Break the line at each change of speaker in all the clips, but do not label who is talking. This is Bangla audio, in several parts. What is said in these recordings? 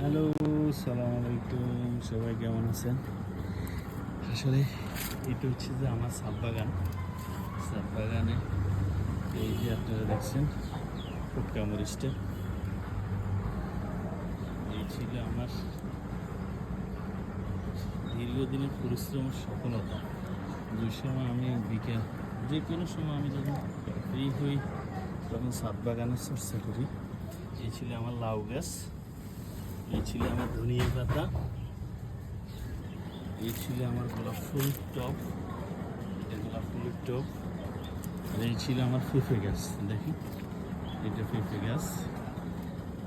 হ্যালো, সালাম আলাইকুম। সবাই কেমন আছেন? আসলে এটা হচ্ছে যে আমার ছাদ বাগানে এই যে আপনারা দেখছেন ফুটকা মরিচটা, এই ছিল আমার দীর্ঘদিনের পরিশ্রমের সফলতা। যে সময় আমি বিকেল যে কোনো সময় আমি যখন ফ্রি হই তখন ছাদ বাগানের চর্চা করি। এই ছিল আমার লাউ গাছ, এই ছিল আমার ধনিয়া পাতা, এই ছিল আমার গোলাপ ফুল টব, এটা গোলাপ ফুলের টব, আর এই ছিল আমার পেঁপে গাছ। দেখি এটা পেঁপে গাছ,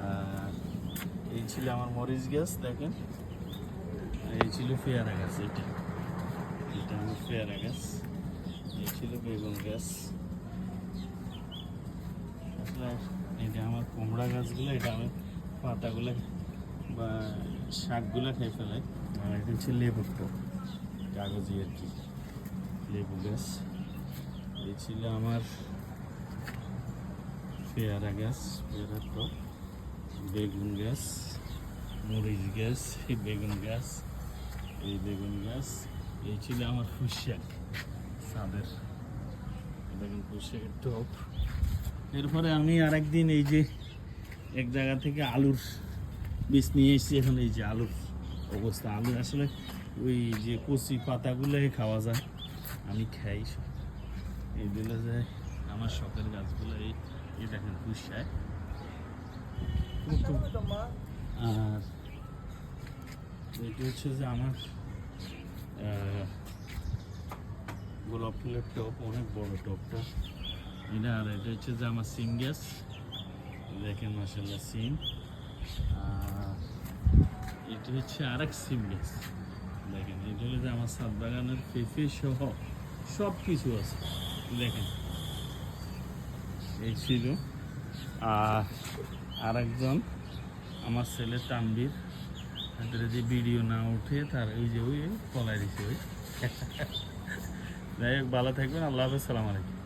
আর এই ছিল আমার মরিচ গাছ দেখেন, আর এই ছিল পেয়ারা গাছ। এটা এটা আমার পেয়ারা গাছ, এই ছিল বেগুন গাছ। আসলে এটা আমার কুমড়া গাছগুলো, এটা আমি পাতাগুলো বা শাকগুলো খেয়ে ফেলাই। আর এটা হচ্ছে লেবুর টব, কাগজি আর কি, লেবু গাছ। এই ছিল আমার পেয়ারা গাছ, পেয়ারার টব, বেগুন গাছ, মরিচ গাছ, এই বেগুন গাছ, এই বেগুন গাছ। এই ছিল আমার পুঁইশাক, ছাদের বেগুন পুঁইশাকের টব। এরপরে আমি আরেকদিন এই যে এক জায়গা থেকে আলুর বীজ নিয়ে এসেছি। এখন এই যে আলুর অবস্থা, আলু আসলে ওই যে কচি পাতাগুলোই খাওয়া যায়, আমি খাই। এইগুলো যায় আমার শখের গাছগুলো। এই দেখেন পুঁইশাক। আর এটা হচ্ছে যে আমার গোলাপ ফুলের টব, অনেক বড় টবটা এটা। আর এটা হচ্ছে যে আমার সিম গাছ, দেখেন মাশাআল্লাহ সিম। আর এটা হচ্ছে আরেক সিম গাছ, দেখেন এটা হলো যে আমার ছাদ বাগানের পেঁপে সহ সব কিছু আছে দেখেন। এই ছিল আরেকজন আমার ছেলে তানবীর, তাদের যে ভিডিও না উঠে তার ওই যে ওই পলাই দিছে ওই। যাই হোক, ভালো থাকবেন, আল্লাহ হাফেজ, সালাম আলাইকুম।